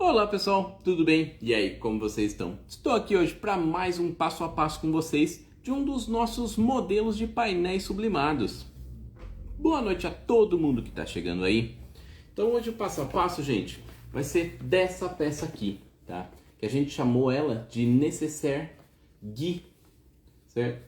Olá pessoal, tudo bem? E aí, como vocês estão? Estou aqui hoje para mais um passo a passo com vocês de um dos nossos modelos de painéis sublimados. Boa noite a todo mundo que está chegando aí. Então hoje o passo a passo, gente, vai ser dessa peça aqui, tá? Que a gente chamou ela de Nécessaire Guy, certo?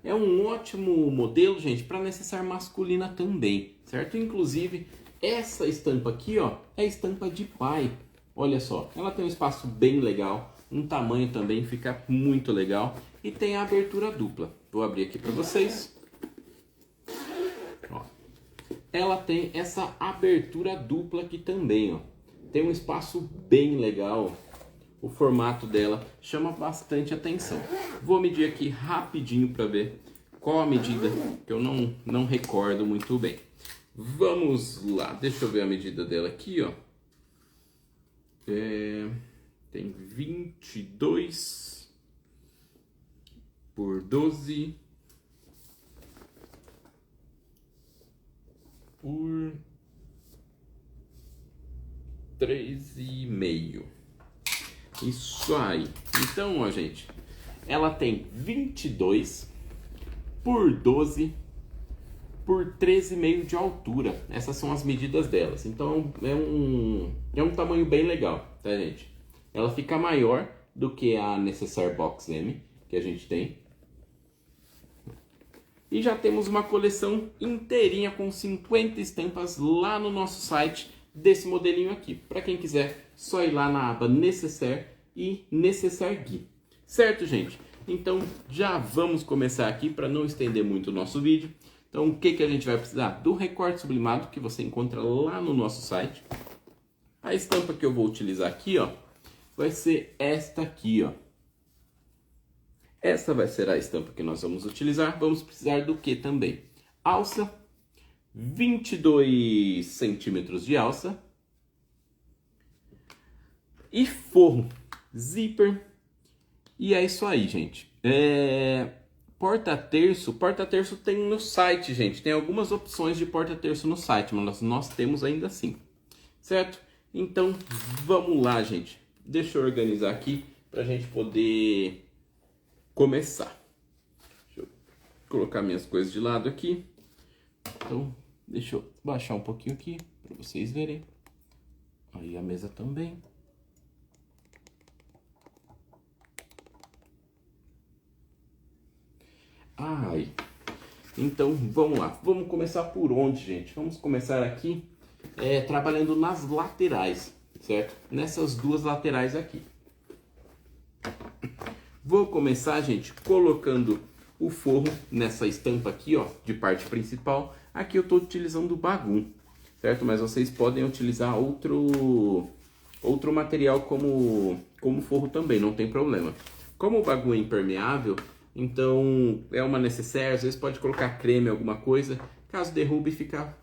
É um ótimo modelo, gente, para necessaire masculina também, certo? Inclusive, essa estampa aqui, ó, é a estampa de pai. Olha só, ela tem um espaço bem legal, um tamanho também fica muito legal e tem a abertura dupla. Vou abrir aqui para vocês. Ó, ela tem essa abertura dupla aqui também, ó. Tem um espaço bem legal. O formato dela chama bastante atenção. Vou medir aqui rapidinho para ver qual a medida, que eu não recordo muito bem. Vamos lá, deixa eu ver a medida dela aqui, ó. Tem 22 por 12 por 3,5. Isso aí. Então, ó, gente, ela tem 22 por 12 por 13,5 de altura. Essas são as medidas delas. Então, é um tamanho bem legal, tá, gente? Ela fica maior do que a Nécessaire Box M que a gente tem. E já temos uma coleção inteirinha com 50 estampas lá no nosso site desse modelinho aqui. Para quem quiser, só ir lá na aba Nécessaire e Nécessaire Guy. Certo, gente? Então, já vamos começar aqui para não estender muito o nosso vídeo. Então, o que a gente vai precisar? Do recorte sublimado, que você encontra lá no nosso site. A estampa que eu vou utilizar aqui, ó, vai ser esta aqui, ó. Essa vai ser a estampa que nós vamos utilizar. Vamos precisar do que também? Alça, 22 centímetros de alça. E forro, zíper. E é isso aí, gente. Porta-terço tem no site, gente. Tem algumas opções de porta-terço no site, mas nós temos ainda assim, certo? Então, vamos lá, gente. Deixa eu organizar aqui para a gente poder começar. Deixa eu colocar minhas coisas de lado aqui. Então, deixa eu baixar um pouquinho aqui para vocês verem. Aí a mesa também. Ai, então vamos lá. Vamos começar por onde, gente? Vamos começar aqui trabalhando nas laterais, certo? Nessas duas laterais aqui. Vou começar, gente, colocando o forro nessa estampa aqui, ó, de parte principal. Aqui eu estou utilizando o Bagum, certo? Mas vocês podem utilizar outro material como forro também, não tem problema. Como o Bagum é impermeável, então é uma necessaire, às vezes pode colocar creme, alguma coisa. Caso derrube,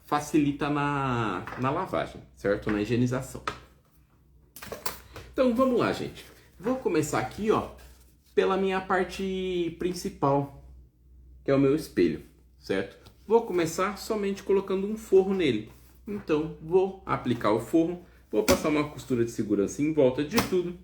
facilita na lavagem, certo? Na higienização. Então vamos lá, gente. Vou começar aqui, ó, pela minha parte principal, que é o meu espelho, certo? Vou começar somente colocando um forro nele. Então vou aplicar o forro, vou passar uma costura de segurança em volta de tudo.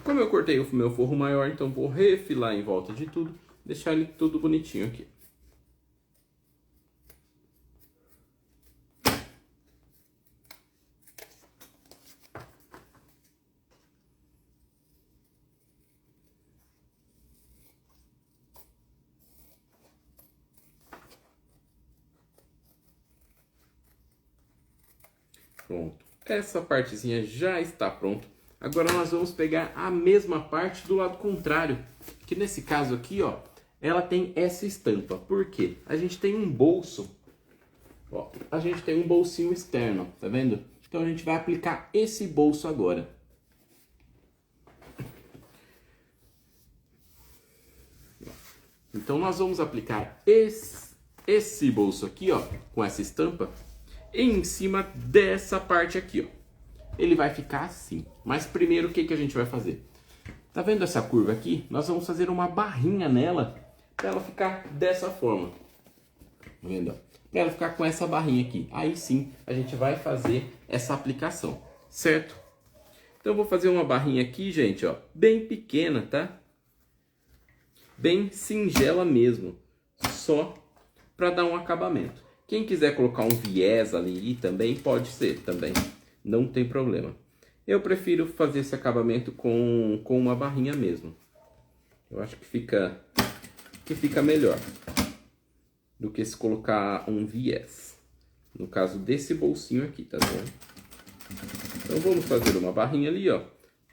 Como eu cortei o meu forro maior, então vou refilar em volta de tudo, deixar ele tudo bonitinho aqui. Pronto. Essa partezinha já está pronta. Agora nós vamos pegar a mesma parte do lado contrário, que nesse caso aqui, ó, ela tem essa estampa. Por quê? A gente tem um bolso Ó, a gente tem um bolsinho externo, tá vendo? Então a gente vai aplicar esse bolso agora. Então nós vamos aplicar esse bolso aqui, ó, com essa estampa, em cima dessa parte aqui, ó. Ele vai ficar assim. Mas primeiro o que que a gente vai fazer? Tá vendo essa curva aqui? Nós vamos fazer uma barrinha nela para ela ficar dessa forma. Tá vendo? Para ela ficar com essa barrinha aqui. Aí sim a gente vai fazer essa aplicação, certo? Então eu vou fazer uma barrinha aqui, gente, ó, bem pequena, tá? Bem singela mesmo, só para dar um acabamento. Quem quiser colocar um viés ali também pode ser, também, não tem problema. Eu prefiro fazer esse acabamento com uma barrinha mesmo. Eu acho que fica melhor do que se colocar um viés. No caso desse bolsinho aqui, tá vendo? Então vamos fazer uma barrinha ali, ó,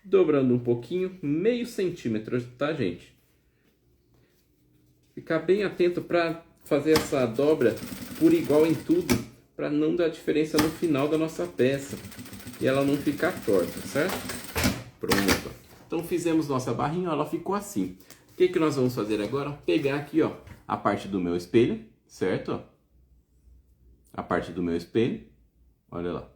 dobrando um pouquinho, meio centímetro, tá, gente? Ficar bem atento para fazer essa dobra por igual em tudo, para não dar diferença no final da nossa peça e ela não ficar torta, certo? Pronto. Então fizemos nossa barrinha, ó, ela ficou assim. O que que nós vamos fazer agora? Pegar aqui, ó, a parte do meu espelho, certo? Ó, a parte do meu espelho, olha lá.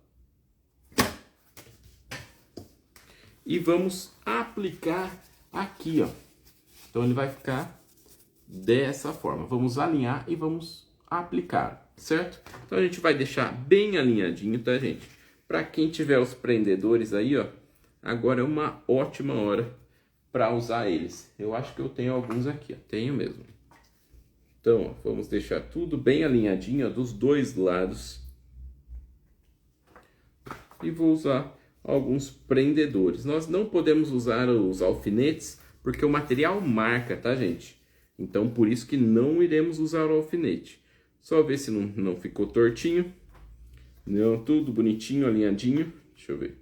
E vamos aplicar aqui, ó. Então ele vai ficar dessa forma. Vamos alinhar e vamos aplicar, certo? Então a gente vai deixar bem alinhadinho, tá, gente? Para quem tiver os prendedores aí, ó, agora é uma ótima hora para usar eles. Eu acho que eu tenho alguns aqui, ó, tenho mesmo. Então, ó, vamos deixar tudo bem alinhadinho, ó, dos dois lados. E vou usar alguns prendedores. Nós não podemos usar os alfinetes porque o material marca, tá, gente? Então, por isso que não iremos usar o alfinete. Só ver se não ficou tortinho. Não, tudo bonitinho, alinhadinho. Deixa eu ver.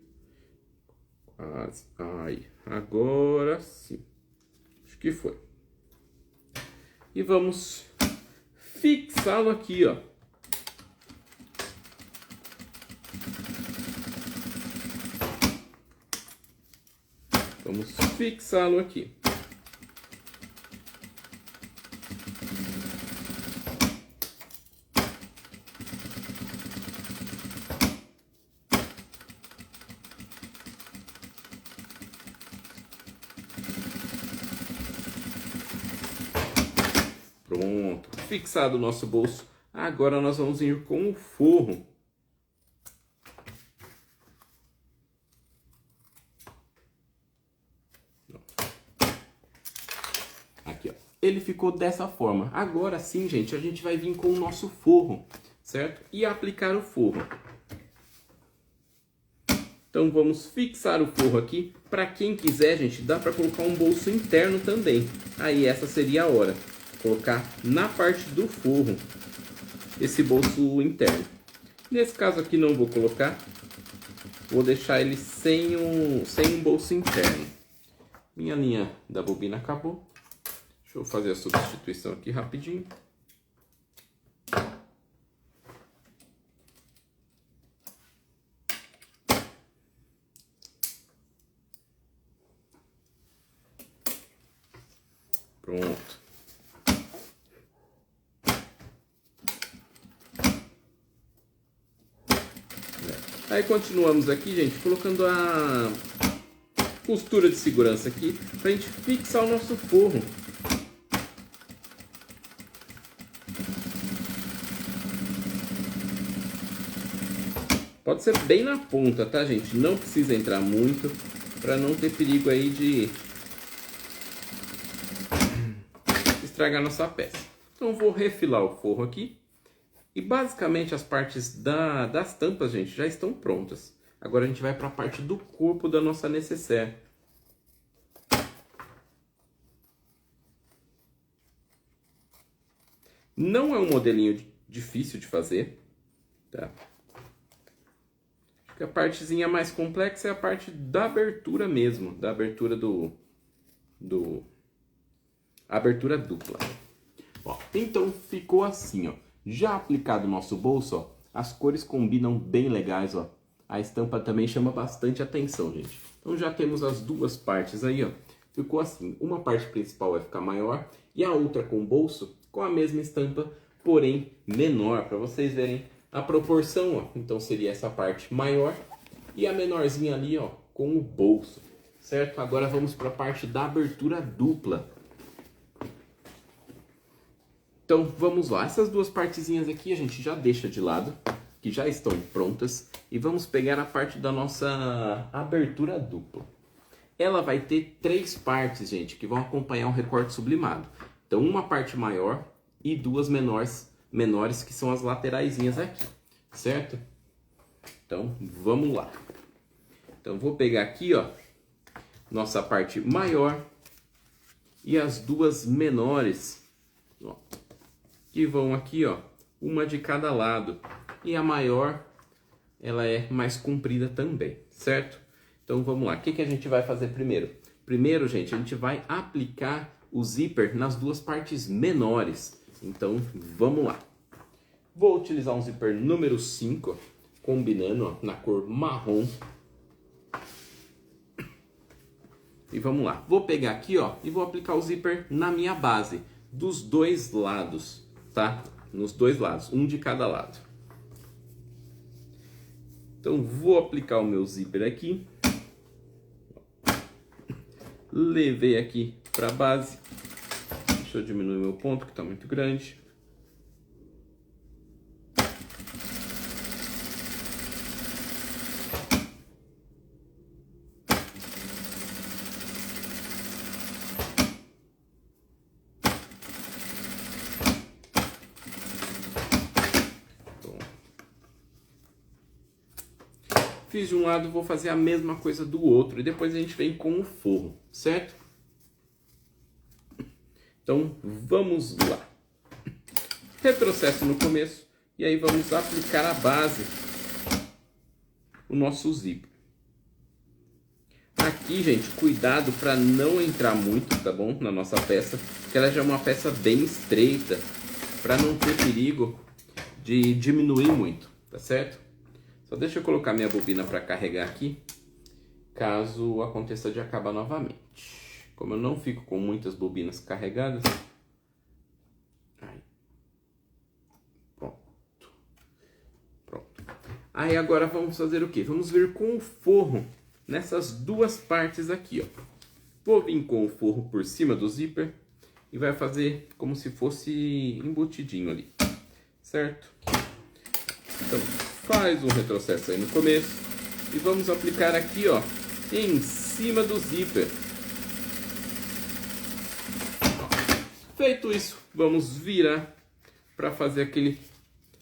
Ai, agora sim. Acho que foi. E vamos fixá-lo aqui, ó. Vamos fixá-lo aqui. Pronto, fixado o nosso bolso. Agora nós vamos ir com o forro. Aqui, ó. Ele ficou dessa forma. Agora sim, gente, a gente vai vir com o nosso forro, certo? E aplicar o forro. Então vamos fixar o forro aqui. Para quem quiser, gente, dá para colocar um bolso interno também. Aí essa seria a hora. Colocar na parte do forro esse bolso interno. Nesse caso aqui não vou colocar. Vou deixar ele sem um bolso interno. Minha linha da bobina acabou. Deixa eu fazer a substituição aqui rapidinho. Pronto. Aí continuamos aqui, gente, colocando a costura de segurança aqui pra gente fixar o nosso forro. Pode ser bem na ponta, tá, gente? Não precisa entrar muito para não ter perigo aí de estragar nossa peça. Então vou refilar o forro aqui. E basicamente as partes das tampas, gente, já estão prontas. Agora a gente vai para a parte do corpo da nossa nécessaire. Não é um modelinho difícil de fazer, tá? Acho que a partezinha mais complexa é a parte da abertura mesmo, da abertura abertura dupla. Ó, então ficou assim, ó. Já aplicado o nosso bolso, ó, as cores combinam bem legais, ó. A estampa também chama bastante atenção, gente. Então já temos as duas partes aí, ó. Ficou assim, uma parte principal vai ficar maior e a outra com o bolso com a mesma estampa, porém menor, para vocês verem a proporção, ó. Então seria essa parte maior e a menorzinha ali, ó, com o bolso, certo? Agora vamos para a parte da abertura dupla. Então vamos lá, essas duas partezinhas aqui a gente já deixa de lado, que já estão prontas, e vamos pegar a parte da nossa abertura dupla. Ela vai ter três partes, gente, que vão acompanhar o recorte sublimado. Então uma parte maior e duas menores que são as lateraisinhas aqui, certo? Então vamos lá. Então vou pegar aqui, ó, nossa parte maior e as duas menores, ó, que vão aqui, ó, uma de cada lado. E a maior, ela é mais comprida também, certo? Então vamos lá, o que a gente vai fazer primeiro? Primeiro, gente, a gente vai aplicar o zíper nas duas partes menores. Então vamos lá. Vou utilizar um zíper número 5, combinando, ó, na cor marrom. E vamos lá, vou pegar aqui, ó, e vou aplicar o zíper na minha base, dos dois lados, tá? Nos dois lados, um de cada lado. Então vou aplicar o meu zíper aqui. Levei aqui para a base. Deixa eu diminuir meu ponto que está muito grande. Fiz de um lado, vou fazer a mesma coisa do outro. E depois a gente vem com o forro, certo? Então, vamos lá. Retrocesso no começo. E aí vamos aplicar a base. O nosso zíper. Aqui, gente, cuidado para não entrar muito, tá bom? Na nossa peça. Porque ela já é uma peça bem estreita. Para não ter perigo de diminuir muito, tá certo? Só deixa eu colocar minha bobina para carregar aqui, caso aconteça de acabar novamente. Como eu não fico com muitas bobinas carregadas. Aí. Pronto. Pronto. Aí agora vamos fazer o quê? Vamos vir com o forro nessas duas partes aqui, ó. Vou vir com o forro por cima do zíper e vai fazer como se fosse embutidinho ali, certo? Então, faz um retrocesso aí no começo e vamos aplicar aqui, ó, em cima do zíper. Feito isso, vamos virar para fazer aquele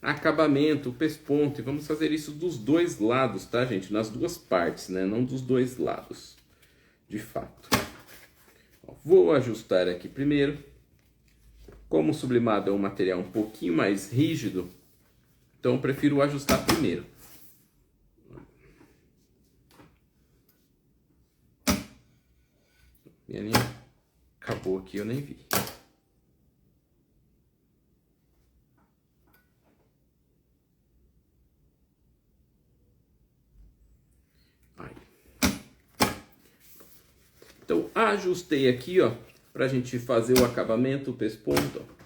acabamento, o pesponto, e vamos fazer isso dos dois lados, tá, gente? Nas duas partes, né? Não dos dois lados, de fato. Ó, vou ajustar aqui primeiro. Como o sublimado é um material um pouquinho mais rígido, então eu prefiro ajustar primeiro. Minha linha acabou aqui, eu nem vi. Aí. Então ajustei aqui, ó, pra gente fazer o acabamento, o pesponto, ó.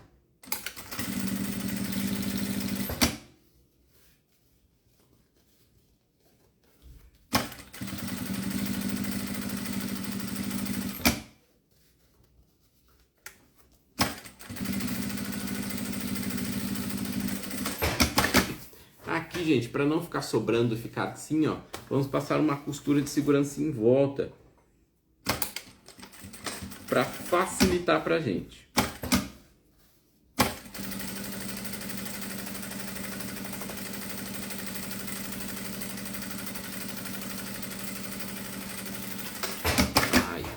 Aqui, gente, para não ficar sobrando e ficar assim, ó, vamos passar uma costura de segurança em volta para facilitar pra gente.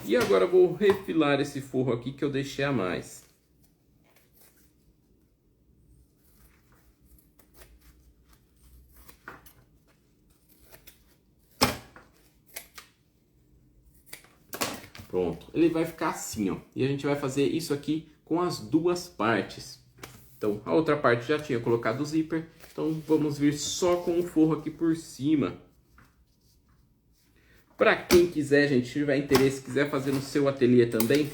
E agora eu vou refilar esse forro aqui que eu deixei a mais. Pronto, ele vai ficar assim, ó. E a gente vai fazer isso aqui com as duas partes. Então, a outra parte já tinha colocado o zíper. Então, vamos vir só com o forro aqui por cima. Para quem quiser, gente, tiver interesse, quiser fazer no seu ateliê também,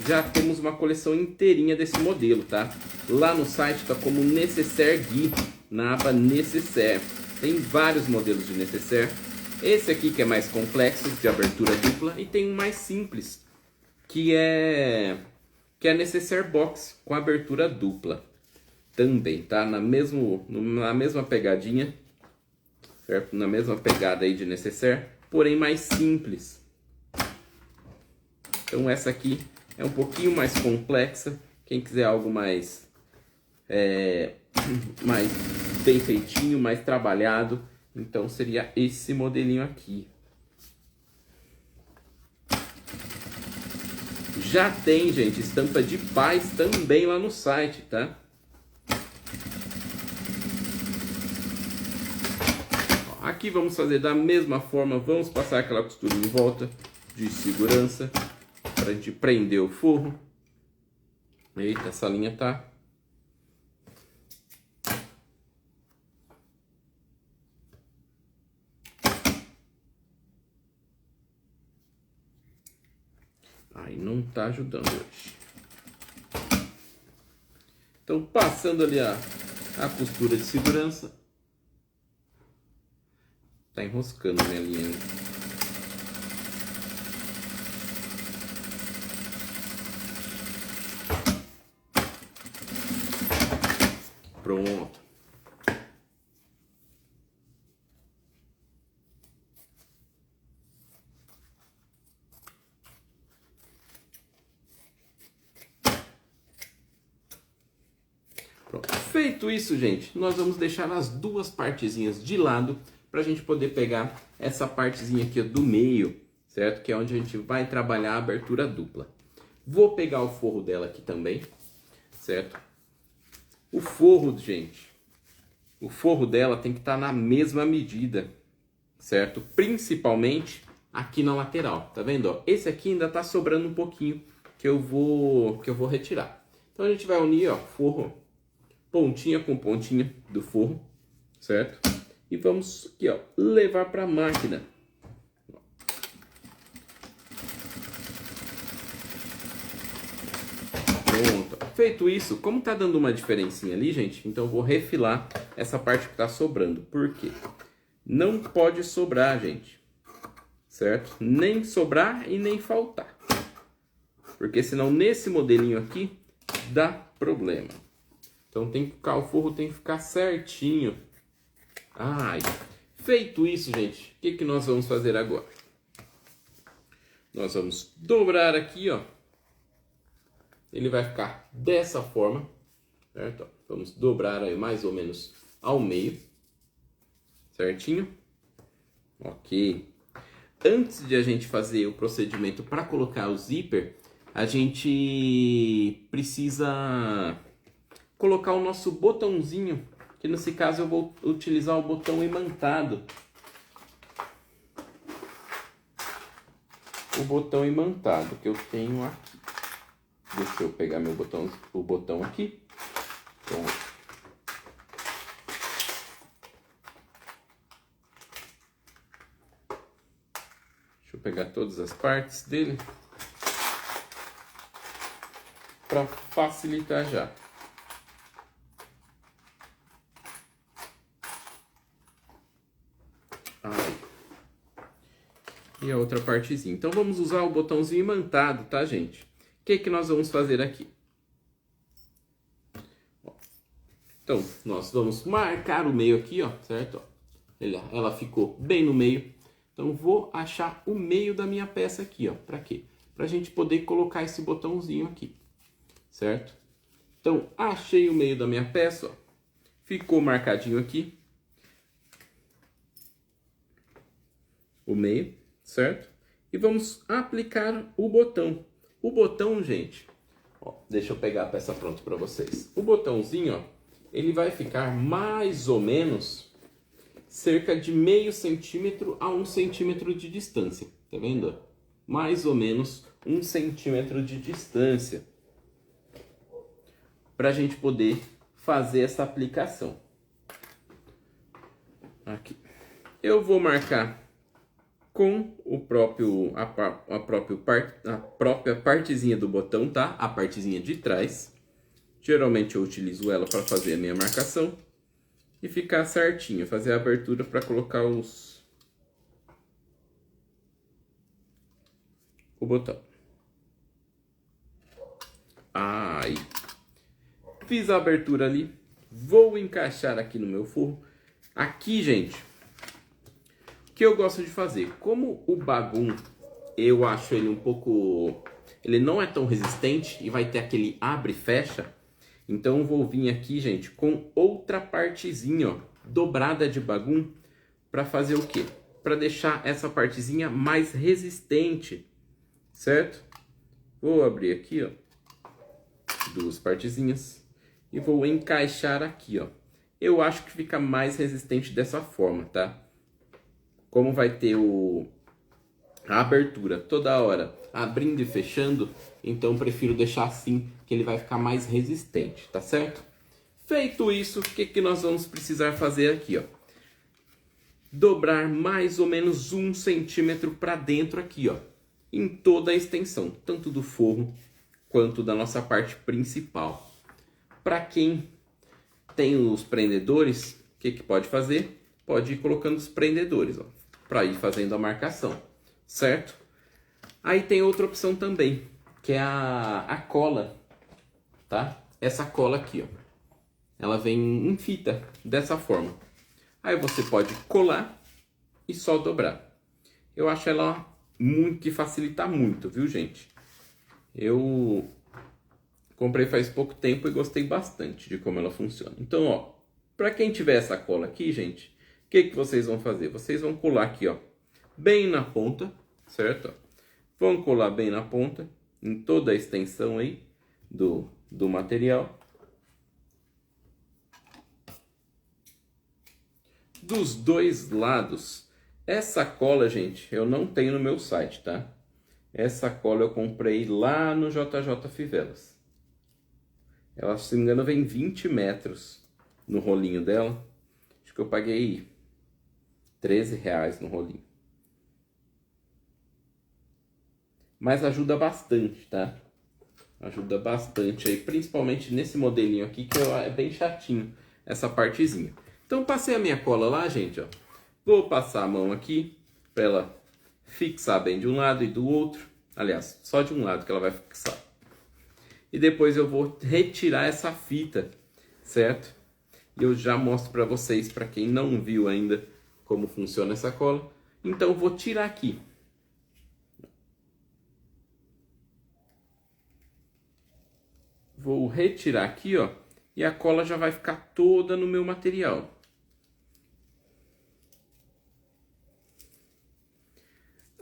já temos uma coleção inteirinha desse modelo, tá? Lá no site tá como Necessaire Gui, na aba Necessaire. Tem vários modelos de Necessaire. Esse aqui que é mais complexo, de abertura dupla, e tem um mais simples, que é Necessaire Box, com abertura dupla. Também, tá? Na mesma pegadinha, certo? Na mesma pegada aí de Necessaire, porém mais simples. Então essa aqui é um pouquinho mais complexa. Quem quiser algo mais mais bem feitinho, mais trabalhado, então seria esse modelinho aqui. Já tem, gente, estampa de paz também lá no site, tá? Aqui vamos fazer da mesma forma, vamos passar aquela costura em volta de segurança para a gente prender o forro. Eita, essa linha tá... Aí não tá ajudando hoje. Então, passando ali a costura de segurança. Tá enroscando minha linha. Pronto. Pronto. Feito isso, gente, nós vamos deixar as duas partezinhas de lado para a gente poder pegar essa partezinha aqui do meio, certo? Que é onde a gente vai trabalhar a abertura dupla. Vou pegar o forro dela aqui também, certo? O forro, gente, o forro dela tem que estar na mesma medida, certo? Principalmente aqui na lateral, tá vendo? Ó, esse aqui ainda tá sobrando um pouquinho que eu vou retirar. Então a gente vai unir, ó, forro, pontinha com pontinha do forro, certo? E vamos aqui, ó, levar para a máquina. Pronto. Feito isso, como tá dando uma diferencinha ali, gente, então eu vou refilar essa parte que tá sobrando. Por quê? Não pode sobrar, gente, certo? Nem sobrar e nem faltar. Porque senão nesse modelinho aqui dá problema. Então tem que ficar, o forro tem que ficar certinho. Ai, feito isso, gente, o que nós vamos fazer agora? Nós vamos dobrar aqui, ó. Ele vai ficar dessa forma, certo? Vamos dobrar aí mais ou menos ao meio, certinho? Ok. Antes de a gente fazer o procedimento para colocar o zíper, a gente precisa colocar o nosso botãozinho, que nesse caso eu vou utilizar o botão imantado. O botão imantado que eu tenho aqui. Deixa eu pegar o botão aqui. Pronto. Deixa eu pegar todas as partes dele para facilitar já. E a outra partezinha. Então vamos usar o botãozinho imantado, tá, gente? O que nós vamos fazer aqui? Então, nós vamos marcar o meio aqui, ó, certo? Ela ficou bem no meio. Então vou achar o meio da minha peça aqui, ó. Pra quê? Pra gente poder colocar esse botãozinho aqui, certo? Então, achei o meio da minha peça, ó. Ficou marcadinho aqui. O meio, certo? E vamos aplicar o botão. O botão, gente, ó, deixa eu pegar a peça pronta para vocês. O botãozinho, ó, ele vai ficar mais ou menos cerca de meio centímetro a 1 centímetro de distância. Tá vendo? Mais ou menos 1 centímetro de distância. Para a gente poder fazer essa aplicação. Aqui. Eu vou marcar com a própria partezinha do botão, tá? A partezinha de trás. Geralmente eu utilizo ela para fazer a minha marcação e ficar certinho, fazer a abertura para colocar o botão. Aí. Fiz a abertura ali, vou encaixar aqui no meu forro. Aqui, gente, o que eu gosto de fazer, como o Bagum, eu acho ele um pouco, ele não é tão resistente e vai ter aquele abre e fecha, então eu vou vir aqui, gente, com outra partezinha, ó, dobrada de Bagum, para fazer o quê? Para deixar essa partezinha mais resistente, certo? Vou abrir aqui, ó, duas partezinhas. E vou encaixar aqui, ó. Eu acho que fica mais resistente dessa forma, tá? Como vai ter a abertura toda hora abrindo e fechando, então eu prefiro deixar assim, que ele vai ficar mais resistente, tá certo? Feito isso, o que nós vamos precisar fazer aqui, ó? Dobrar mais ou menos 1 centímetro para dentro aqui, ó. Em toda a extensão, tanto do forro quanto da nossa parte principal. Para quem tem os prendedores, o que pode fazer? Pode ir colocando os prendedores, ó, para ir fazendo a marcação, certo? Aí tem outra opção também, que é a cola, tá? Essa cola aqui, ó, ela vem em fita, dessa forma. Aí você pode colar e só dobrar. Eu acho ela que facilita muito, viu, gente? Eu comprei faz pouco tempo e gostei bastante de como ela funciona. Então, ó, para quem tiver essa cola aqui, gente, o que vocês vão fazer? Vocês vão colar aqui, ó, bem na ponta, certo? Vão colar bem na ponta, em toda a extensão aí do material. Dos dois lados. Essa cola, gente, eu não tenho no meu site, tá? Essa cola eu comprei lá no JJ Fivelas. Ela, se não me engano, vem 20 metros no rolinho dela. Acho que eu paguei R$13 no rolinho. Mas ajuda bastante, tá? Ajuda bastante aí, principalmente nesse modelinho aqui, que é bem chatinho, essa partezinha. Então, passei a minha cola lá, gente, ó. Vou passar a mão aqui, para ela fixar bem de um lado e do outro. Aliás, só de um lado que ela vai fixar. E depois eu vou retirar essa fita, certo? E eu já mostro para vocês, para quem não viu ainda como funciona essa cola. Então eu vou tirar aqui. Vou retirar aqui, ó, e a cola já vai ficar toda no meu material.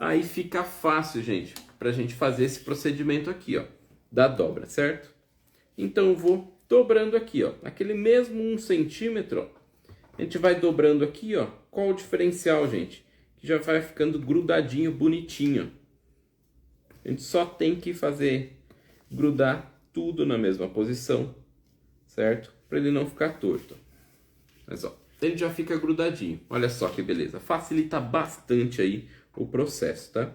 Aí fica fácil, gente, pra gente fazer esse procedimento aqui, ó, da dobra, certo? Então eu vou dobrando aqui, ó, aquele mesmo 1 centímetro, ó, a gente vai dobrando aqui, ó. Qual o diferencial, gente? Que já vai ficando grudadinho, bonitinho. A gente só tem que fazer grudar tudo na mesma posição, certo? Para ele não ficar torto. Mas ó, ele já fica grudadinho. Olha só que beleza. Facilita bastante aí o processo, tá?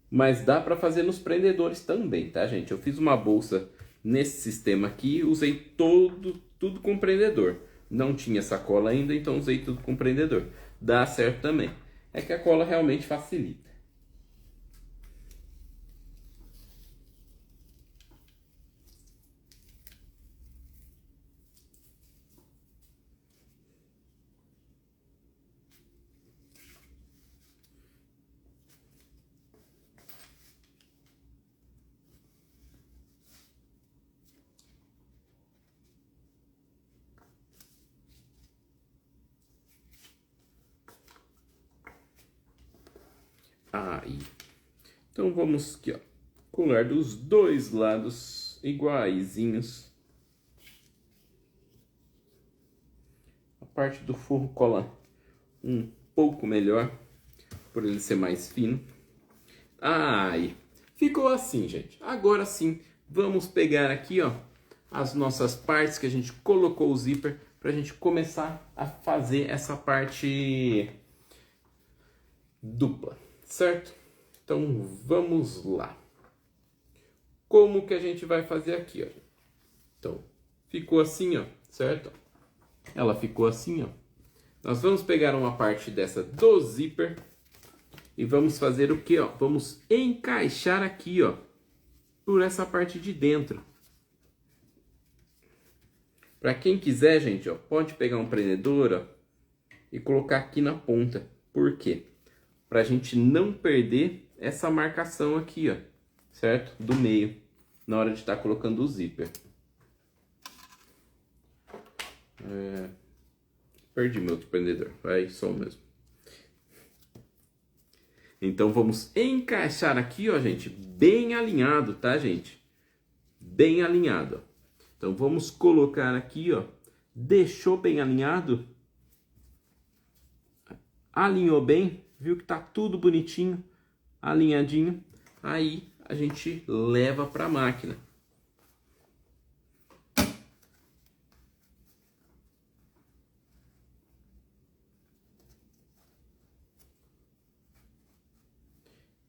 Mas dá para fazer nos prendedores também, tá, gente? Eu fiz uma bolsa nesse sistema aqui, usei tudo com prendedor. Não tinha essa cola ainda, então usei tudo com prendedor. Dá certo também. É que a cola realmente facilita. Aí. Então vamos aqui, ó, colar dos dois lados iguaizinhos. A parte do forro cola um pouco melhor, por ele ser mais fino. Aí, ficou assim, gente. Agora sim, vamos pegar aqui, ó, as nossas partes que a gente colocou o zíper para a gente começar a fazer essa parte dupla, certo? Então vamos lá. Como que a gente vai fazer aqui, ó? Então, ficou assim, ó, certo? Ela ficou assim, ó. Nós vamos pegar uma parte dessa do zíper e vamos fazer o que, ó? Vamos encaixar aqui, ó, por essa parte de dentro. Para quem quiser, gente, ó, pode pegar um prendedor, ó, e colocar aqui na ponta. Por quê? Para a gente não perder essa marcação aqui, ó, certo? Do meio, na hora de estar colocando o zíper. Perdi meu outro prendedor, vai só mesmo. Então vamos encaixar aqui, ó, gente, bem alinhado, tá, gente? Bem alinhado, ó. Então vamos colocar aqui, ó, deixou bem alinhado, alinhou bem, viu que tá tudo bonitinho, alinhadinho, aí a gente leva para a máquina.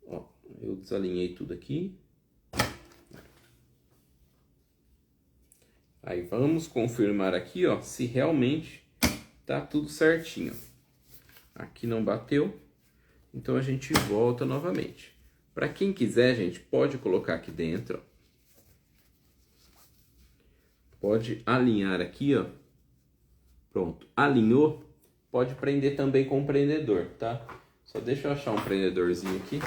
Ó, eu desalinhei tudo aqui. Aí vamos confirmar aqui, ó, se realmente tá tudo certinho. Aqui não bateu, então a gente volta novamente. Para quem quiser, gente, pode colocar aqui dentro, ó. Pode alinhar aqui, ó. Pronto, alinhou. Pode prender também com o prendedor, tá? Só deixa eu achar um prendedorzinho aqui.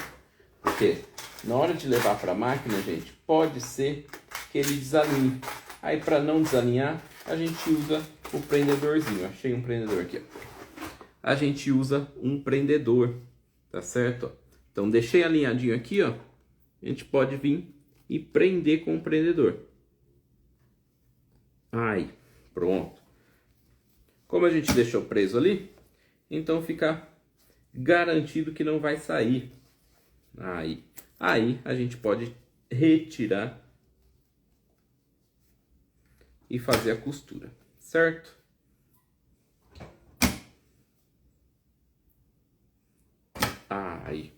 Porque na hora de levar para a máquina, gente, pode ser que ele desalinhe. Aí para não desalinhar, a gente usa o prendedorzinho. Achei um prendedor aqui, ó. A gente usa um prendedor, tá certo? Então deixei alinhadinho aqui, ó. A gente pode vir e prender com o prendedor. Aí, pronto. Como a gente deixou preso ali, então fica garantido que não vai sair. Aí a gente pode retirar e fazer a costura, certo? Aí.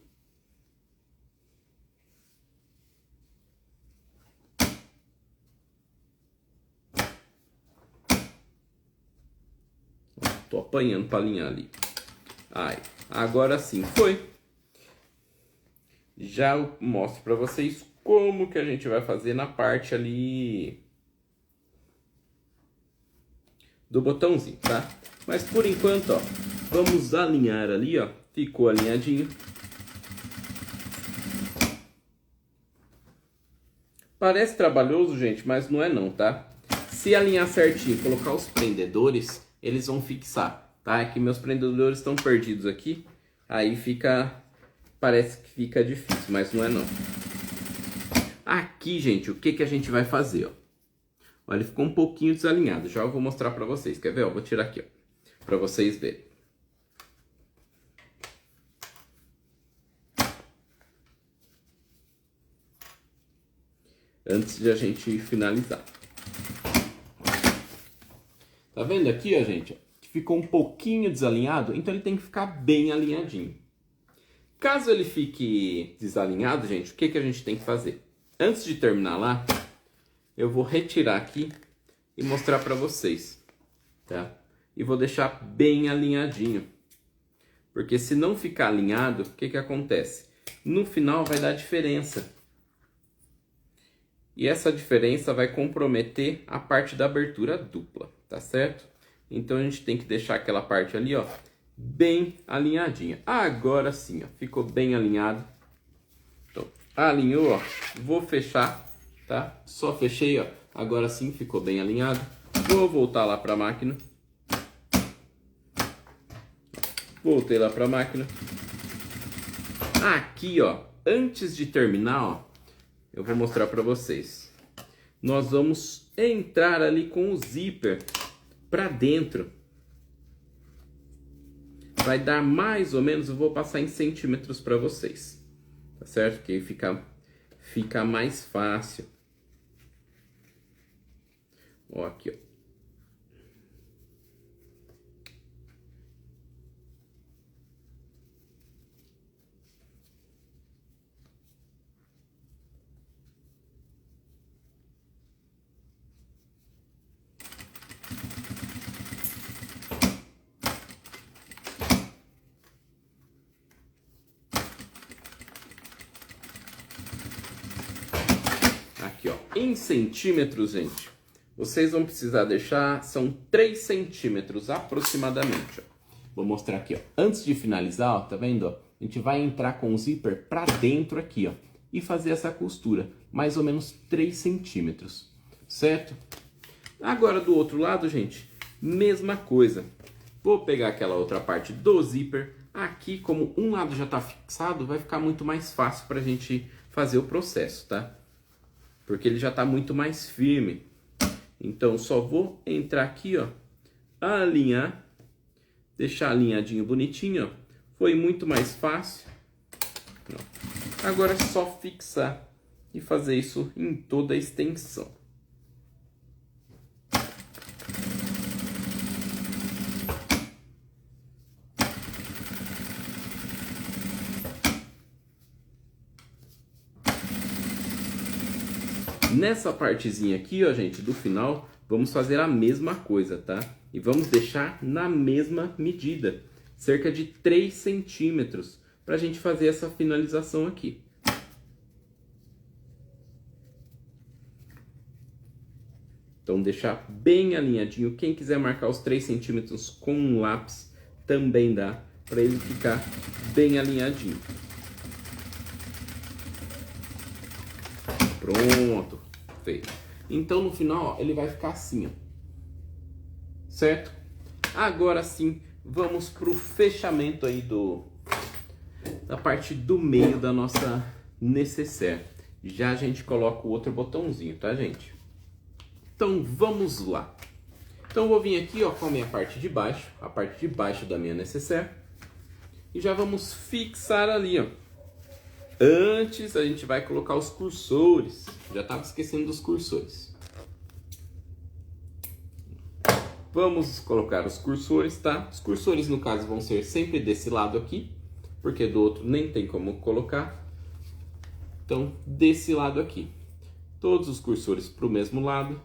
Tô apanhando para alinhar ali. Aí, agora sim foi. Já eu mostro para vocês como que a gente vai fazer na parte ali do botãozinho, tá? Mas por enquanto, ó, vamos alinhar ali, ó. Ficou alinhadinho. Parece trabalhoso, gente, mas não é não, tá? Se alinhar certinho, colocar os prendedores, eles vão fixar, tá? É que meus prendedores estão perdidos aqui, aí fica... Parece que fica difícil, mas não é não. Aqui, gente, o que que a gente vai fazer, ó? Olha, ele ficou um pouquinho desalinhado, já eu vou mostrar pra vocês. Quer ver? Ó, vou tirar aqui, ó, pra vocês verem. Antes de a gente finalizar. Tá vendo aqui, ó, gente? Que ficou um pouquinho desalinhado, então ele tem que ficar bem alinhadinho. Caso ele fique desalinhado, gente, o que que a gente tem que fazer? Antes de terminar lá, eu vou retirar aqui e mostrar pra vocês, tá? E vou deixar bem alinhadinho. Porque se não ficar alinhado, o que que acontece? No final vai dar diferença. E essa diferença vai comprometer a parte da abertura dupla, tá certo? Então a gente tem que deixar aquela parte ali, ó, bem alinhadinha. Agora sim, ó, ficou bem alinhado. Então, alinhou, ó, vou fechar, tá? Só fechei, ó, agora sim ficou bem alinhado. Vou voltar lá para a máquina. Voltei lá para a máquina. Aqui, ó, antes de terminar, ó, eu vou mostrar para vocês. Nós vamos entrar ali com o zíper para dentro. Vai dar mais ou menos, eu vou passar em centímetros para vocês. Tá certo? Que aí fica mais fácil. Ó, aqui, ó. Aqui, ó, em centímetros, gente, vocês vão precisar deixar, são 3 centímetros aproximadamente, ó. Vou mostrar aqui, ó. Antes de finalizar, ó, tá vendo, ó? A gente vai entrar com o zíper pra dentro aqui, ó, e fazer essa costura, mais ou menos 3 centímetros, certo? Agora do outro lado, gente, mesma coisa. Vou pegar aquela outra parte do zíper. Aqui, como um lado já tá fixado, vai ficar muito mais fácil pra gente fazer o processo, tá? Porque ele já tá muito mais firme. Então, só vou entrar aqui, ó, alinhar, deixar alinhadinho bonitinho, ó. Foi muito mais fácil. Agora é só fixar e fazer isso em toda a extensão. Nessa partezinha aqui, ó, gente, do final, vamos fazer a mesma coisa, tá? E vamos deixar na mesma medida, cerca de 3 centímetros, pra gente fazer essa finalização aqui. Então, deixar bem alinhadinho. Quem quiser marcar os 3 centímetros com um lápis, também dá, para ele ficar bem alinhadinho. Pronto, feito. Então no final, ó, ele vai ficar assim, ó. Certo? Agora sim, vamos pro fechamento aí da parte do meio da nossa nécessaire. Já a gente coloca o outro botãozinho, tá, gente? Então vamos lá. Então eu vou vir aqui, ó, com a minha parte de baixo, a parte de baixo da minha nécessaire, e já vamos fixar ali, ó. Antes a gente vai colocar os cursores. Já estava esquecendo dos cursores. Vamos colocar os cursores, tá? Os cursores, no caso, vão ser sempre desse lado aqui, porque do outro nem tem como colocar. Então, desse lado aqui. Todos os cursores para o mesmo lado,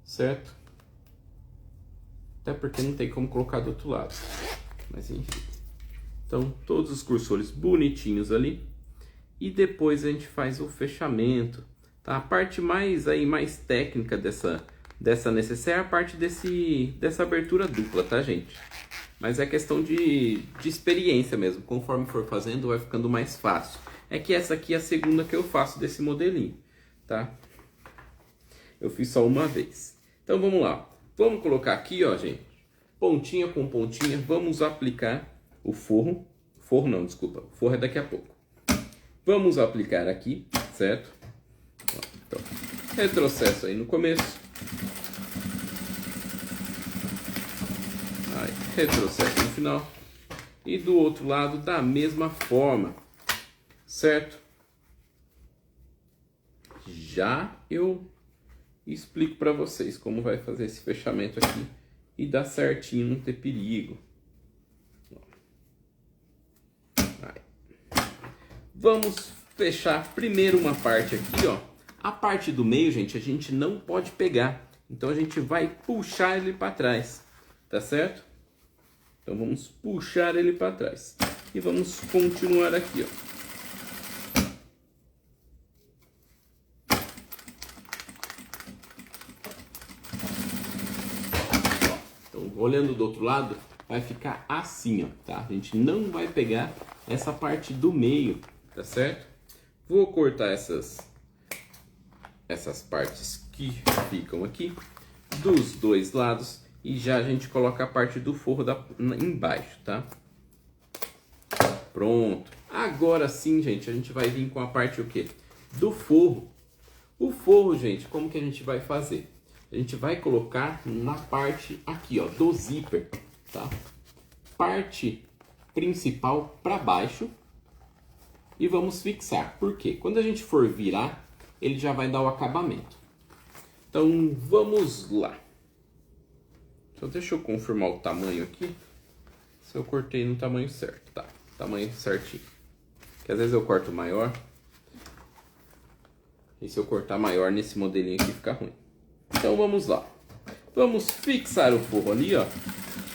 certo? Até porque não tem como colocar do outro lado. Mas enfim. Então, todos os cursores bonitinhos ali. E depois a gente faz o fechamento, tá? A parte mais técnica dessa nécessaire é a parte dessa abertura dupla, tá, gente? Mas é questão de experiência mesmo. Conforme for fazendo, vai ficando mais fácil. É que essa aqui é a segunda que eu faço desse modelinho, tá? Eu fiz só uma vez. Então vamos lá. Vamos colocar aqui, ó, gente, pontinha com pontinha. Vamos aplicar o forro. Forro não, desculpa. O forro é daqui a pouco. Vamos aplicar aqui, certo? Então, retrocesso aí no começo. Aí, retrocesso no final. E do outro lado, da mesma forma, certo? Já eu explico para vocês como vai fazer esse fechamento aqui e dar certinho, não ter perigo. Vamos fechar primeiro uma parte aqui, ó. A parte do meio, gente, a gente não pode pegar. Então a gente vai puxar ele para trás, tá certo? Então vamos puxar ele para trás. E vamos continuar aqui, ó. Então, olhando do outro lado, vai ficar assim, ó, tá? A gente não vai pegar essa parte do meio, tá certo? Vou cortar essas partes que ficam aqui dos dois lados e já a gente coloca a parte do forro embaixo, tá? Pronto. Agora sim, gente, a gente vai vir com a parte o quê? Do forro. O forro, gente, como que a gente vai fazer? A gente vai colocar na parte aqui, ó, do zíper, tá? Parte principal para baixo. E vamos fixar. Por quê? Quando a gente for virar, ele já vai dar o acabamento. Então vamos lá. Só deixa eu confirmar o tamanho aqui. Se eu cortei no tamanho certo, tá? Tamanho certinho. Porque às vezes eu corto maior. E se eu cortar maior nesse modelinho aqui fica ruim. Então vamos lá. Vamos fixar o forro ali, ó.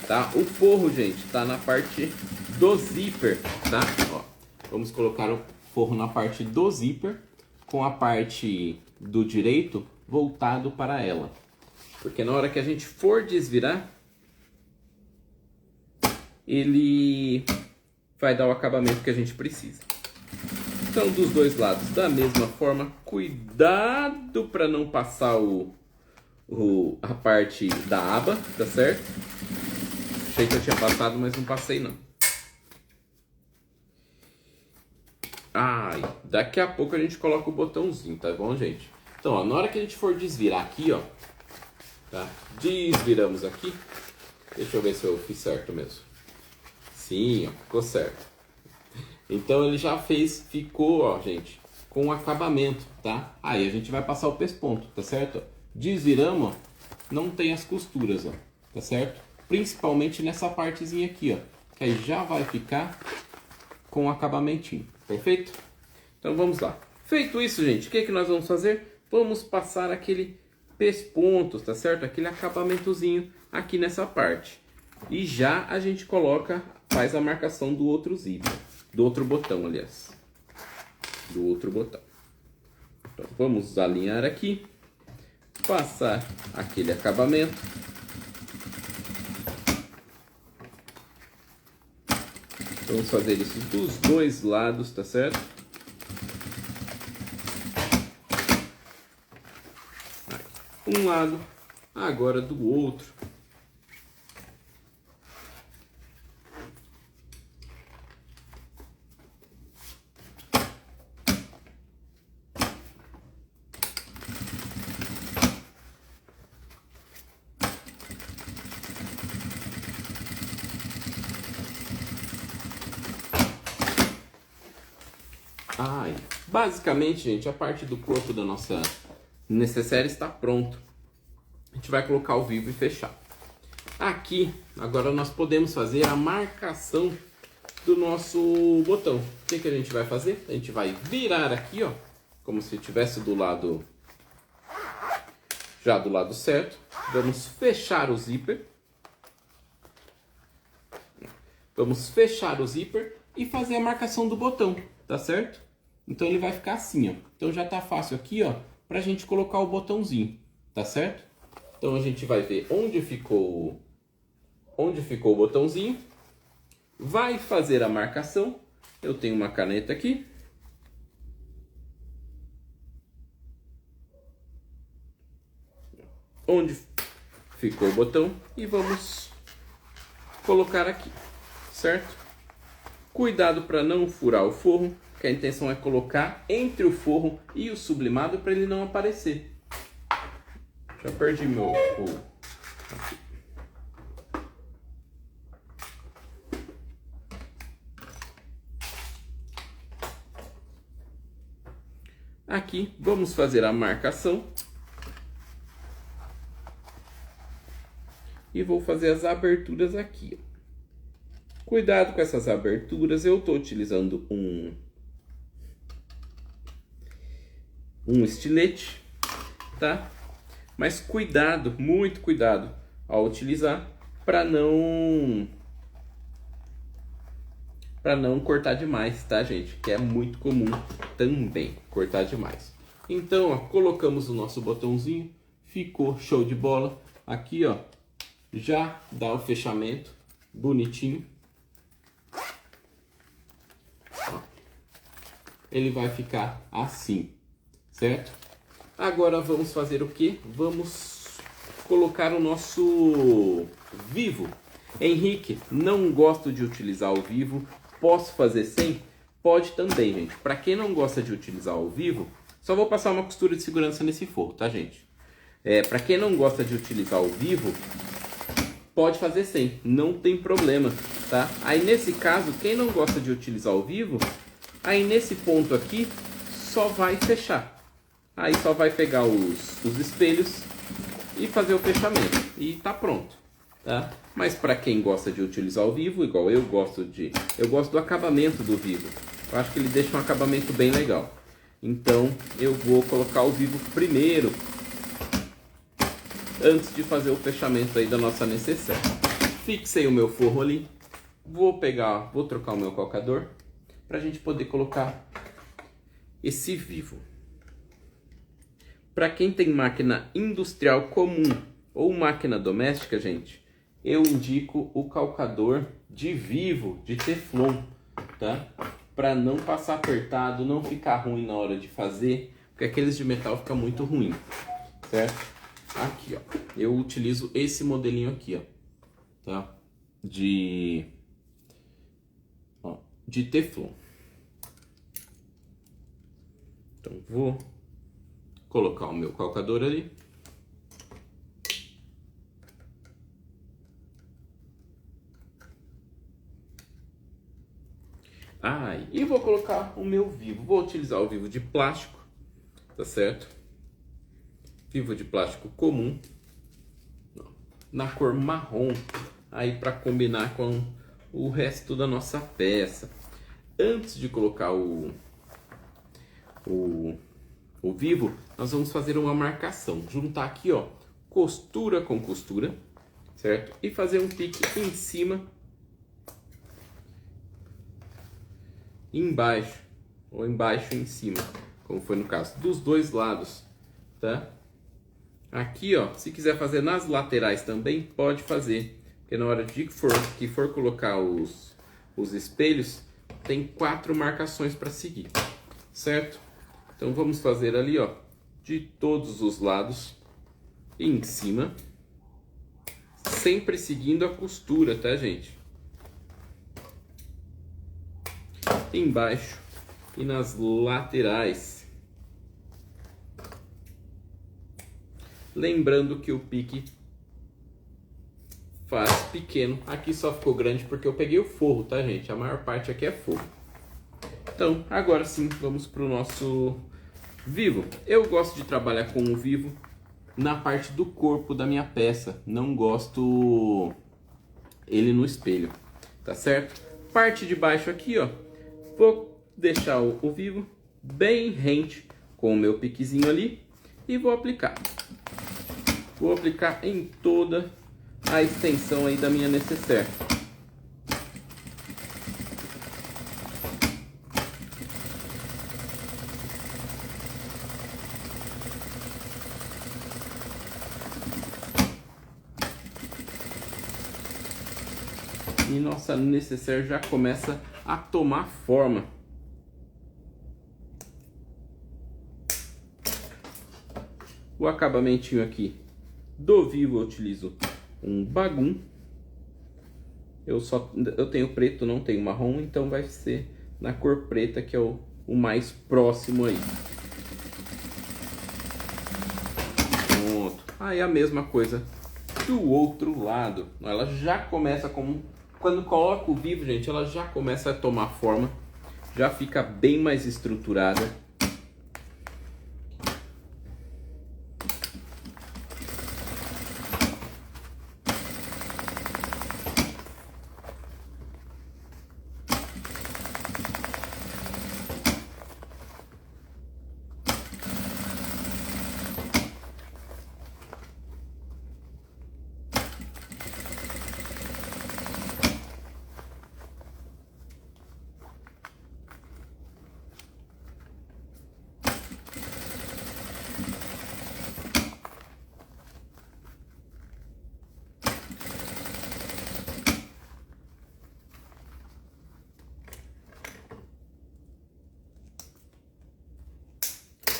Tá? O forro, gente, tá na parte do zíper, tá? Ó, vamos colocar o forro na parte do zíper, com a parte do direito voltado para ela. Porque na hora que a gente for desvirar, ele vai dar o acabamento que a gente precisa. Então, dos dois lados, da mesma forma, cuidado para não passar a parte da aba, tá certo? Achei que eu tinha passado, mas não passei não. Ai, daqui a pouco a gente coloca o botãozinho, tá bom, gente? Então, ó, na hora que a gente for desvirar aqui, ó, tá? Desviramos aqui. Deixa eu ver se eu fiz certo mesmo. Sim, ó, ficou certo. Então ele já ficou, ó, gente, com o acabamento, tá? Aí a gente vai passar o pesponto, tá certo? Desviramos, ó, não tem as costuras, ó, tá certo? Principalmente nessa partezinha aqui, ó, que aí já vai ficar com o acabamentinho, perfeito? Então vamos lá. Feito isso, gente, o que nós vamos fazer? Vamos passar aquele pesponto, tá certo? Aquele acabamentozinho aqui nessa parte. E já a gente faz a marcação do outro zíper, do outro botão, aliás. Do outro botão. Então vamos alinhar aqui, passar aquele acabamento. Vamos fazer isso dos dois lados, tá certo? Um lado, agora do outro. Basicamente, gente, a parte do corpo da nossa necessaire está pronto. A gente vai colocar o vivo e fechar. Aqui, agora nós podemos fazer a marcação do nosso botão. O que a gente vai fazer? A gente vai virar aqui, ó, como se estivesse do lado, já do lado certo. Vamos fechar o zíper. Vamos fechar o zíper e fazer a marcação do botão, tá certo? Então ele vai ficar assim, ó. Então já tá fácil aqui, ó, pra gente colocar o botãozinho, tá certo? Então a gente vai ver onde ficou o botãozinho. Vai fazer a marcação. Eu tenho uma caneta aqui. Onde ficou o botão e vamos colocar aqui, certo? Cuidado para não furar o forro, que a intenção é colocar entre o forro e o sublimado para ele não aparecer. Já perdi meu... Aqui. Aqui, vamos fazer a marcação. E vou fazer as aberturas aqui. Cuidado com essas aberturas, eu estou utilizando um estilete, tá? Mas cuidado, muito cuidado ao utilizar para não cortar demais, tá, gente? Que é muito comum também cortar demais. Então, ó, colocamos o nosso botãozinho, ficou show de bola. Aqui, ó, já dá o fechamento bonitinho. Ele vai ficar assim, certo? Agora vamos fazer o que? Vamos colocar o nosso vivo. Henrique, não gosto de utilizar o vivo. Posso fazer sem? Pode também, gente. Para quem não gosta de utilizar o vivo, só vou passar uma costura de segurança nesse forro, tá, gente? Para quem não gosta de utilizar o vivo, pode fazer sem, não tem problema, tá? Aí nesse caso, quem não gosta de utilizar o vivo, aí nesse ponto aqui, só vai fechar, Aí só vai pegar os espelhos e fazer o fechamento. E tá pronto, tá? Mas para quem gosta de utilizar o vivo, igual eu gosto do acabamento do vivo. Eu acho que ele deixa um acabamento bem legal. Então eu vou colocar o vivo primeiro, antes de fazer o fechamento aí da nossa necessaire. Fixei o meu forro ali. Vou trocar o meu calcador para a gente poder colocar esse vivo. Para quem tem máquina industrial comum ou máquina doméstica, gente, eu indico o calcador de vivo, de Teflon, tá? Para não passar apertado, não ficar ruim na hora de fazer, porque aqueles de metal fica muito ruim, certo? Aqui, ó, eu utilizo esse modelinho aqui, ó, tá? De Teflon. Então vou colocar o meu calcador ali. E vou colocar o meu vivo. Vou utilizar o vivo de plástico, tá certo? Vivo de plástico comum, na cor marrom, aí para combinar com o resto da nossa peça. Antes de colocar o vivo, nós vamos fazer uma marcação. Juntar aqui, ó, costura com costura, certo? E fazer um pique em cima, embaixo, ou embaixo e em cima, como foi no caso, dos dois lados, tá? Aqui, ó, se quiser fazer nas laterais também, pode fazer, porque na hora que for colocar os espelhos, tem 4 marcações para seguir, certo? Então vamos fazer ali, ó, de todos os lados, em cima, sempre seguindo a costura, tá, gente? Embaixo e nas laterais. Lembrando que o pique faz pequeno. Aqui só ficou grande porque eu peguei o forro, tá, gente? A maior parte aqui é forro. Então, agora sim, vamos para o nosso vivo. Eu gosto de trabalhar com o vivo na parte do corpo da minha peça. Não gosto ele no espelho, tá certo? Parte de baixo aqui, ó. Vou deixar o vivo bem rente com o meu piquezinho ali e vou aplicar. Vou aplicar em toda a extensão aí da minha necessaire. E nossa necessaire já começa a tomar forma. O acabamentinho aqui do vivo eu utilizo um bagum. Eu tenho preto, não tenho marrom, então vai ser na cor preta, que é o mais próximo aí. Pronto. Aí a mesma coisa do outro lado. Ela já começa quando coloca o vivo, gente, ela já começa a tomar forma, já fica bem mais estruturada.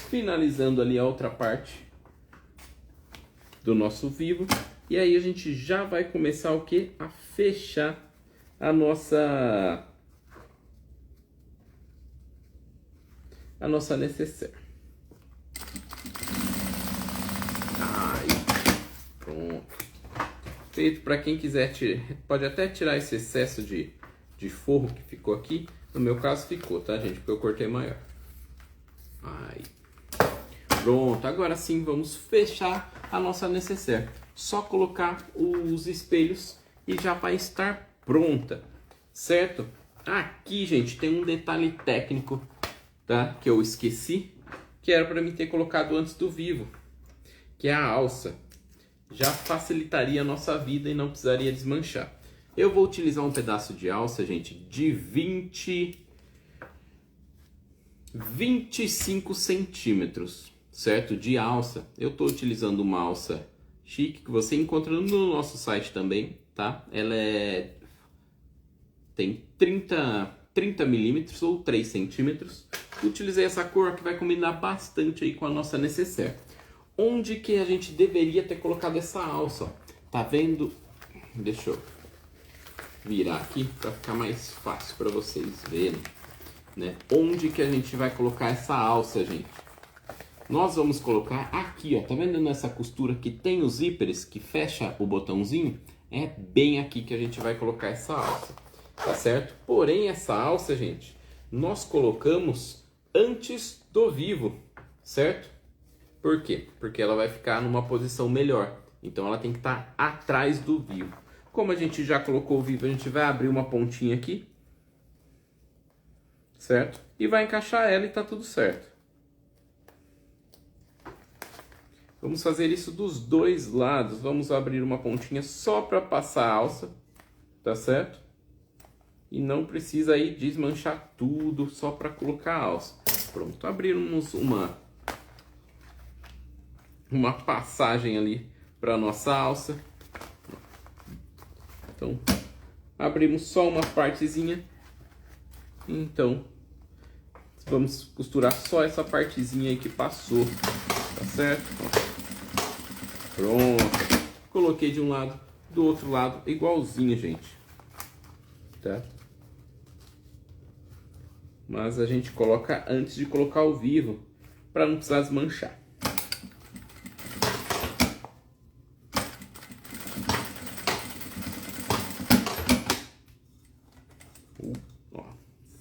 Finalizando ali a outra parte do nosso vivo. E aí a gente já vai começar o que? A fechar a nossa necessaire. Pronto. Feito. Para quem quiser, pode até tirar esse excesso de forro que ficou aqui. No meu caso ficou, tá, gente? Porque eu cortei maior. Pronto, agora sim vamos fechar a nossa necessaire. Só colocar os espelhos e já vai estar pronta, certo? Aqui, gente, tem um detalhe técnico, tá? Que eu esqueci, que era para mim ter colocado antes do vivo, que é a alça. Já facilitaria a nossa vida e não precisaria desmanchar. Eu vou utilizar um pedaço de alça, gente, de 25 centímetros, certo? De alça. Eu estou utilizando uma alça chique que você encontra no nosso site também, tá? Ela tem 30 milímetros ou 3 centímetros. Utilizei essa cor que vai combinar bastante aí com a nossa necessaire. Onde que a gente deveria ter colocado essa alça? Ó? Tá vendo? Deixa eu virar aqui para ficar mais fácil para vocês verem, né? Onde que a gente vai colocar essa alça, gente? Nós vamos colocar aqui, ó. Tá vendo nessa costura que tem os zíperes que fecha o botãozinho? É bem aqui que a gente vai colocar essa alça, tá certo? Porém, essa alça, gente, nós colocamos antes do vivo, certo? Por quê? Porque ela vai ficar numa posição melhor. Então ela tem que estar atrás do vivo. Como a gente já colocou o vivo, a gente vai abrir uma pontinha aqui, certo? E vai encaixar ela e tá tudo certo. Vamos fazer isso dos dois lados. Vamos abrir uma pontinha só para passar a alça, tá certo? E não precisa aí desmanchar tudo só para colocar a alça. Pronto, abrimos uma passagem ali para nossa alça. Então, abrimos só uma partezinha. Então, vamos costurar só essa partezinha aí que passou, tá certo? Pronto. Coloquei de um lado, do outro lado, igualzinho, gente. Tá? Mas a gente coloca antes de colocar o vivo, para não precisar desmanchar.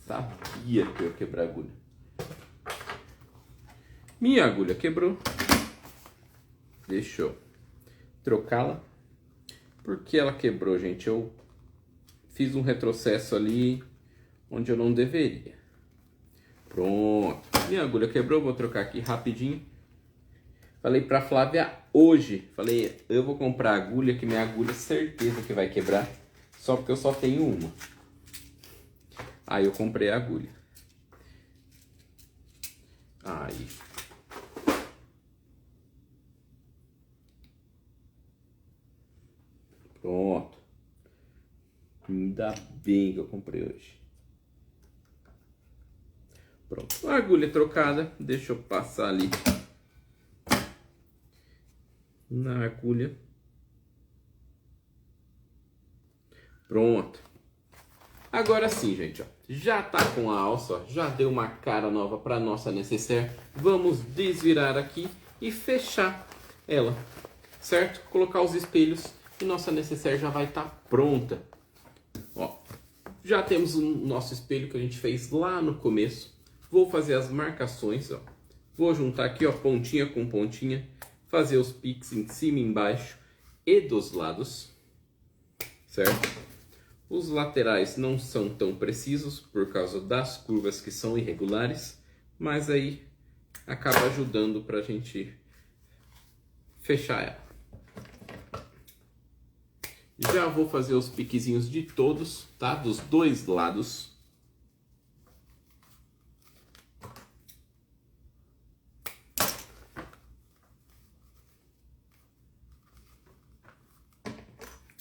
Sabia que eu ia quebrar a agulha. Minha agulha quebrou. Deixa eu trocá-la. Por que ela quebrou, gente? Eu fiz um retrocesso ali onde eu não deveria. Pronto. Minha agulha quebrou, vou trocar aqui rapidinho. Falei pra Flávia hoje. Falei, eu vou comprar agulha, que minha agulha certeza que vai quebrar. Só porque eu só tenho uma. Aí eu comprei a agulha. Aí. Pronto. Ainda bem que eu comprei hoje. Pronto. A agulha trocada. Deixa eu passar ali na agulha. Pronto. Agora sim, gente, ó, já tá com a alça, ó, já deu uma cara nova para nossa necessaire. Vamos desvirar aqui e fechar ela, certo? Colocar os espelhos e nossa necessaire já vai estar pronta. Ó, já temos o nosso espelho que a gente fez lá no começo. Vou fazer as marcações, ó. Vou juntar aqui, ó, pontinha com pontinha, fazer os piques em cima e embaixo e dos lados, certo? Os laterais não são tão precisos por causa das curvas que são irregulares, mas aí acaba ajudando para a gente fechar ela. Já vou fazer os piquezinhos de todos, tá? Dos dois lados.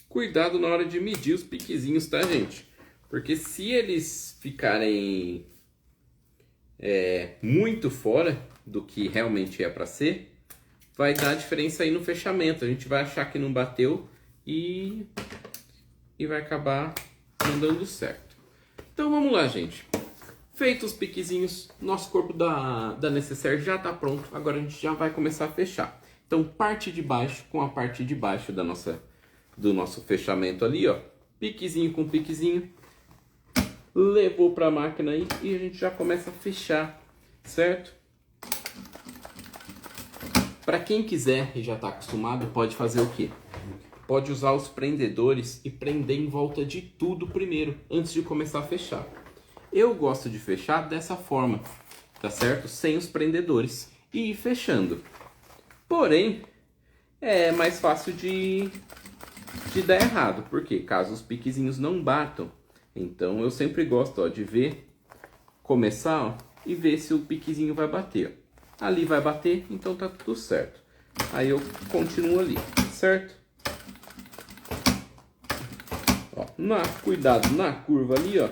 Cuidado na hora de medir os piquezinhos, tá, gente? Porque se eles ficarem muito fora do que realmente é para ser, vai dar diferença aí no fechamento. A gente vai achar que não bateu e vai acabar não dando certo. Então vamos lá, gente. Feitos os piquezinhos, nosso corpo da necessaire já está pronto. Agora a gente já vai começar a fechar. Então parte de baixo com a parte de baixo do nosso fechamento ali, ó, piquezinho com piquezinho, levou para a máquina aí e a gente já começa a fechar, certo? Para quem quiser e já está acostumado, pode fazer o quê? Pode usar os prendedores e prender em volta de tudo primeiro, antes de começar a fechar. Eu gosto de fechar dessa forma, tá certo? Sem os prendedores e ir fechando. Porém, é mais fácil de dar errado, porque caso os piquezinhos não batam, então eu sempre gosto, ó, de ver, começar, ó, e ver se o piquezinho vai bater. Ali vai bater, então tá tudo certo. Aí eu continuo ali, certo? Ó, cuidado na curva ali, ó.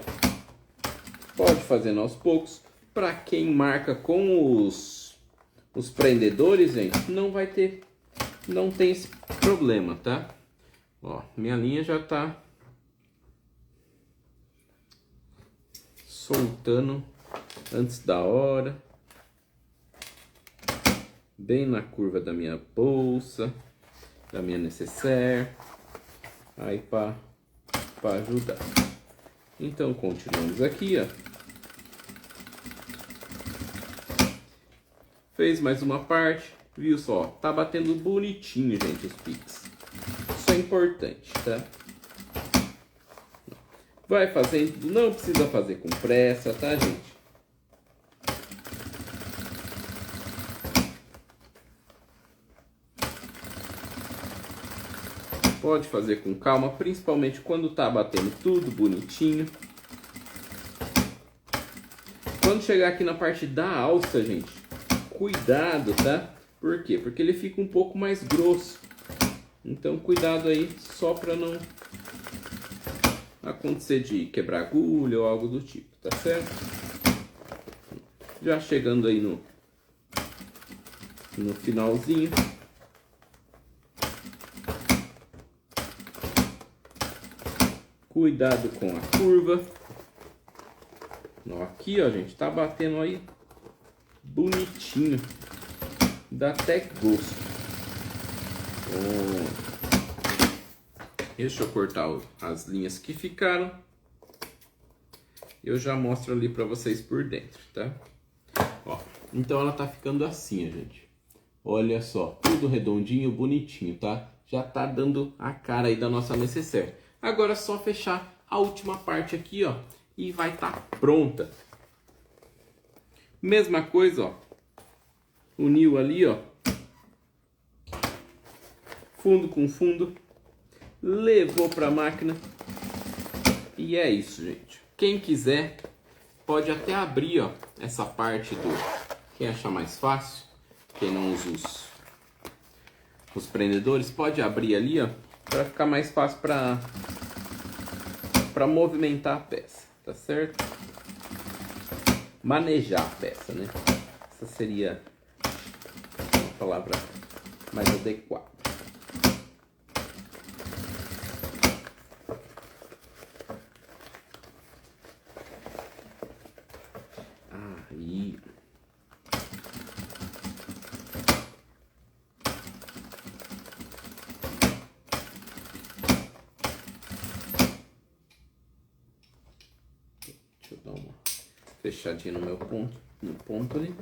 Pode fazer aos poucos. Para quem marca com os prendedores, gente, não tem esse problema, tá? Ó, minha linha já tá soltando antes da hora, bem na curva da minha bolsa, da minha necessaire, aí para ajudar. Então continuamos aqui, ó. Fez mais uma parte, viu só? Tá batendo bonitinho, gente, os piques. Isso é importante, tá? Vai fazendo, não precisa fazer com pressa, tá, gente? Pode fazer com calma, principalmente quando tá batendo tudo bonitinho. Quando chegar aqui na parte da alça, gente, cuidado, tá? Por quê? Porque ele fica um pouco mais grosso. Então cuidado aí, só para não acontecer de quebrar agulha ou algo do tipo, tá certo? Já chegando aí no finalzinho. Cuidado com a curva. Ó, aqui, ó, gente, tá batendo aí bonitinho. Dá até gosto. Deixa eu cortar as linhas que ficaram. Eu já mostro ali pra vocês por dentro, tá? Ó, então ela tá ficando assim, gente. Olha só, tudo redondinho, bonitinho, tá? Já tá dando a cara aí da nossa necessaire. Agora é só fechar a última parte aqui, ó, e vai estar pronta. Mesma coisa, ó. Uniu ali, ó. Fundo com fundo. Levou para a máquina. E é isso, gente. Quem quiser pode até abrir, ó, essa parte do... Quem achar mais fácil, quem não usa os prendedores, pode abrir ali, ó, para ficar mais fácil para movimentar a peça, tá certo? Manejar a peça, né? Essa seria a palavra mais adequada. Aí. Deixa eu dar uma fechadinha no meu ponto, no ponto ali.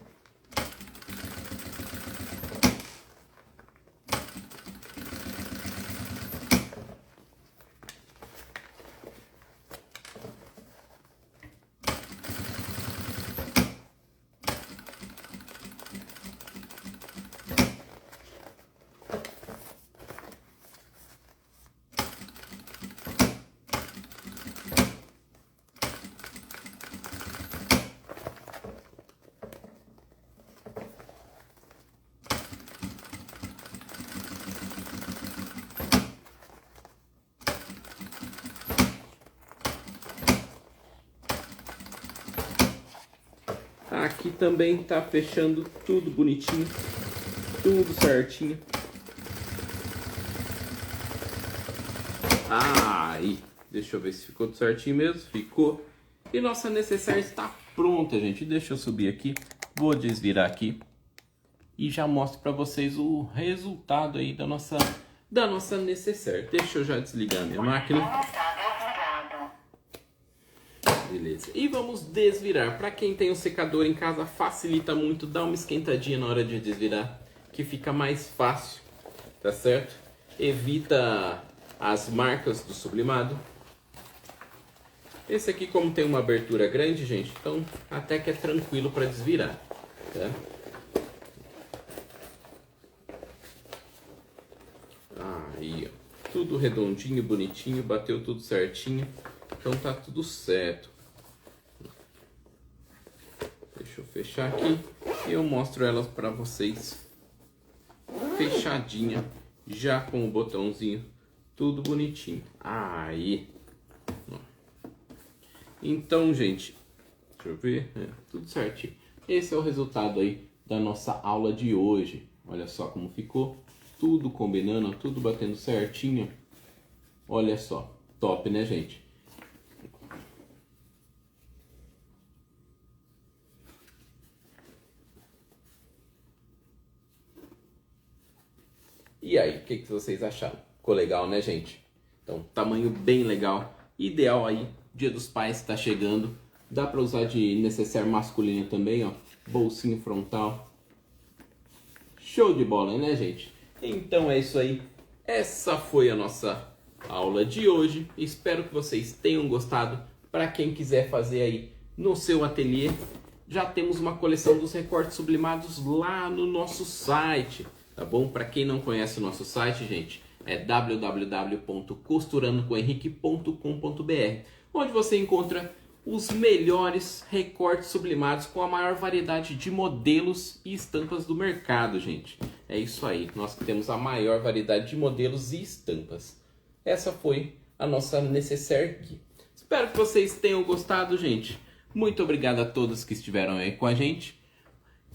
Aqui também tá fechando tudo bonitinho, tudo certinho. Aí, deixa eu ver se ficou tudo certinho mesmo. Ficou. E nossa necessaire está pronta, gente. Deixa eu subir aqui, vou desvirar aqui e já mostro para vocês o resultado aí da nossa necessaire. Deixa eu já desligar a minha máquina. Beleza. E vamos desvirar. Para quem tem um secador em casa, facilita muito, dá uma esquentadinha na hora de desvirar. que fica mais fácil, tá certo? Evita as marcas do sublimado. Esse aqui, como tem uma abertura grande, gente, então até que é tranquilo para desvirar, tá? Aí, ó, tudo redondinho, bonitinho, bateu tudo certinho, então tá tudo certo. Deixa eu fechar aqui e eu mostro elas para vocês fechadinha, já com o botãozinho, tudo bonitinho. Aí, então, gente, deixa eu ver, tudo certinho. Esse é o resultado aí da nossa aula de hoje. Olha só como ficou, tudo combinando, tudo batendo certinho. Olha só, top, né, gente? E aí, o que vocês acharam? Ficou legal, né, gente? Então, tamanho bem legal, ideal aí. Dia dos Pais está chegando. Dá para usar de necessaire masculino também, ó. Bolsinho frontal. Show de bola, né, gente? Então é isso aí. Essa foi a nossa aula de hoje. Espero que vocês tenham gostado. Para quem quiser fazer aí no seu ateliê, já temos uma coleção dos recortes sublimados lá no nosso site. Tá bom? Para quem não conhece o nosso site, gente, é www.costurandocohenrique.com.br, onde você encontra os melhores recortes sublimados com a maior variedade de modelos e estampas do mercado, gente. É isso aí, nós temos a maior variedade de modelos e estampas. Essa foi a nossa necessaire aqui. Espero que vocês tenham gostado, gente. Muito obrigado a todos que estiveram aí com a gente.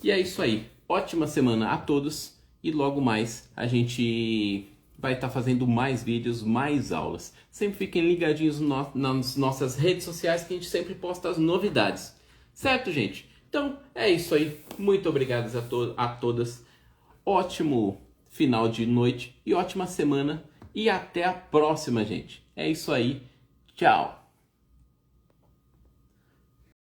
E é isso aí. Ótima semana a todos. E logo mais a gente vai estar fazendo mais vídeos, mais aulas. Sempre fiquem ligadinhos nas nossas redes sociais que a gente sempre posta as novidades. Certo, gente? Então é isso aí. Muito obrigado a todas. Ótimo final de noite e ótima semana. E até a próxima, gente. É isso aí. Tchau.